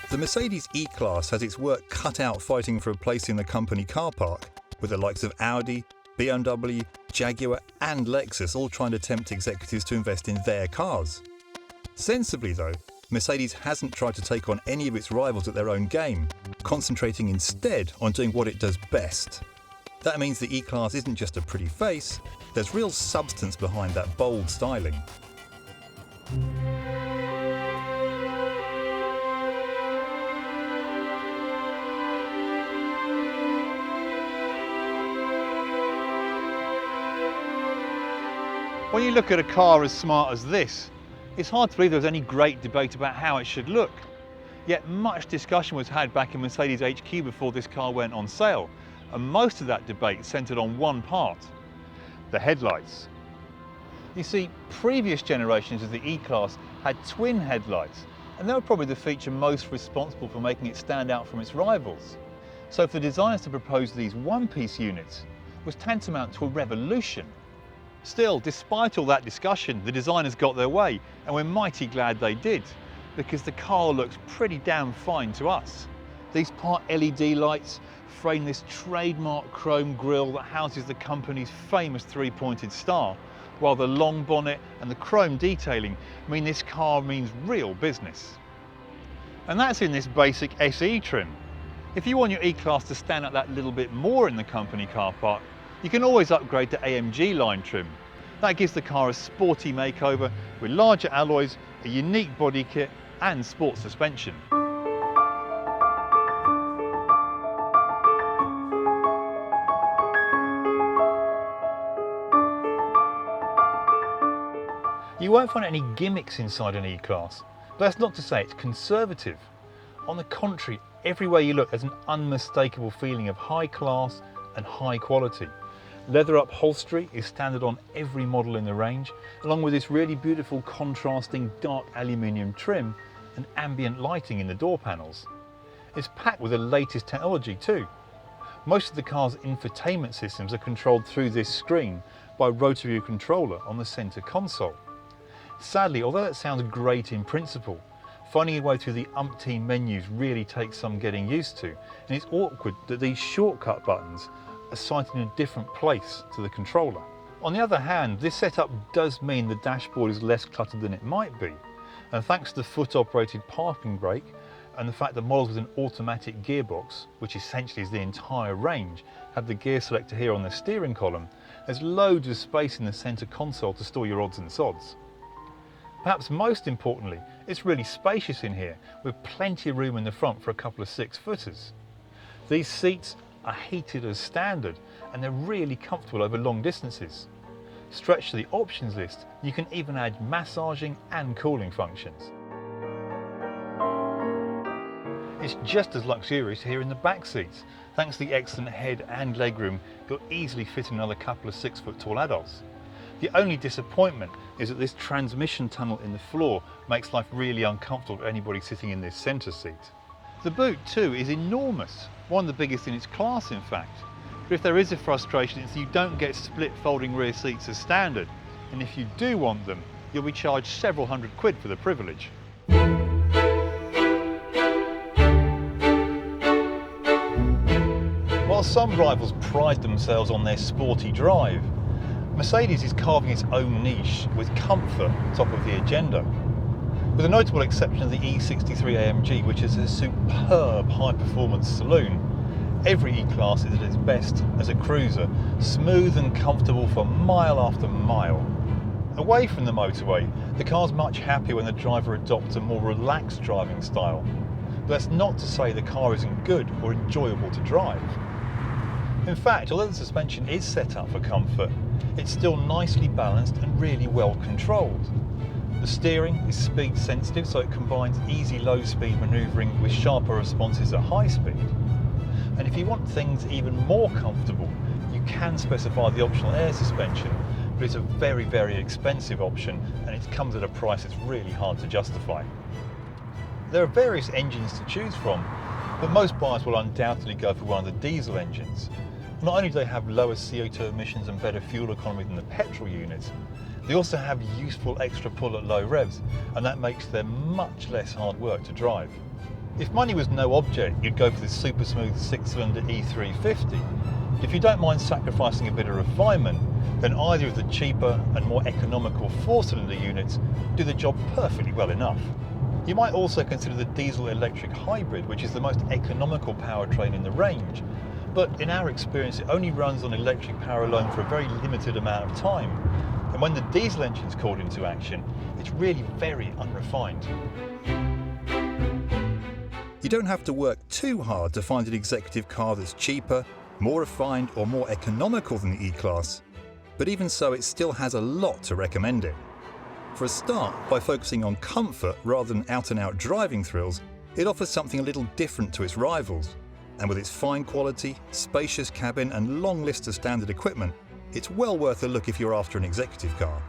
The Mercedes E-Class has its work cut out fighting for a place in the company car park, with the likes of Audi, BMW, Jaguar and Lexus all trying to tempt executives to invest in their cars. Sensibly though, Mercedes hasn't tried to take on any of its rivals at their own game, concentrating instead on doing what it does best. That means the E-Class isn't just a pretty face, there's real substance behind that bold styling. When you look at a car as smart as this, it's hard to believe there was any great debate about how it should look. Yet much discussion was had back in Mercedes HQ before this car went on sale, and most of that debate centred on one part: the headlights. You see, previous generations of the E-Class had twin headlights, and they were probably the feature most responsible for making it stand out from its rivals. So for the designers to propose these one-piece units was tantamount to a revolution. Still, despite all that discussion, the designers got their way, and we're mighty glad they did, because the car looks pretty damn fine to us. These part LED lights frame this trademark chrome grille that houses the company's famous three-pointed star, while the long bonnet and the chrome detailing mean this car means real business. And that's in this basic SE trim. If you want your E-Class to stand out that little bit more in the company car park, you can always upgrade to AMG line trim. That gives the car a sporty makeover with larger alloys, a unique body kit and sports suspension. You won't find any gimmicks inside an E-Class, but that's not to say it's conservative. On the contrary, everywhere you look there's an unmistakable feeling of high class and high quality. Leather upholstery is standard on every model in the range, along with this really beautiful contrasting dark aluminium trim and ambient lighting in the door panels. It's packed with the latest technology too. Most of the car's infotainment systems are controlled through this screen by a rotary controller on the centre console. Sadly, although that sounds great in principle, finding your way through the umpteen menus really takes some getting used to, and it's awkward that these shortcut buttons are sited in a different place to the controller. On the other hand, this setup does mean the dashboard is less cluttered than it might be, and thanks to the foot-operated parking brake and the fact that models with an automatic gearbox, which essentially is the entire range, have the gear selector here on the steering column, there's loads of space in the centre console to store your odds and sods. Perhaps most importantly, it's really spacious in here, with plenty of room in the front for a couple of 6-footers. These seats are heated as standard, and they're really comfortable over long distances. Stretch to the options list, you can even add massaging and cooling functions. It's just as luxurious here in the back seats. Thanks to the excellent head and legroom, you'll easily fit in another couple of 6-foot tall adults. The only disappointment is that this transmission tunnel in the floor makes life really uncomfortable for anybody sitting in this centre seat. The boot too is enormous, one of the biggest in its class in fact. But if there is a frustration, it's that you don't get split folding rear seats as standard, and if you do want them, you'll be charged several £100 for the privilege. While some rivals pride themselves on their sporty drive, Mercedes is carving its own niche with comfort top of the agenda. With the notable exception of the E63 AMG, which is a superb high-performance saloon, every E-Class is at its best as a cruiser, smooth and comfortable for mile after mile. Away from the motorway, the car's much happier when the driver adopts a more relaxed driving style. But that's not to say the car isn't good or enjoyable to drive. In fact, although the suspension is set up for comfort, it's still nicely balanced and really well controlled. The steering is speed sensitive, so it combines easy low speed manoeuvring with sharper responses at high speed. And if you want things even more comfortable, you can specify the optional air suspension, but it's a very, very expensive option and it comes at a price that's really hard to justify. There are various engines to choose from, but most buyers will undoubtedly go for one of the diesel engines. Not only do they have lower CO2 emissions and better fuel economy than the petrol units, they also have useful extra pull at low revs, and that makes them much less hard work to drive. If money was no object, you'd go for the super smooth 6-cylinder E350. If you don't mind sacrificing a bit of refinement, then either of the cheaper and more economical 4-cylinder units do the job perfectly well enough. You might also consider the diesel-electric hybrid, which is the most economical powertrain in the range, but in our experience it only runs on electric power alone for a very limited amount of time, and when the diesel engine's called into action, it's really very unrefined. You don't have to work too hard to find an executive car that's cheaper, more refined or more economical than the E-Class, but even so it still has a lot to recommend it. For a start, by focusing on comfort rather than out-and-out driving thrills, it offers something a little different to its rivals, and with its fine quality, spacious cabin and long list of standard equipment, it's well worth a look if you're after an executive car.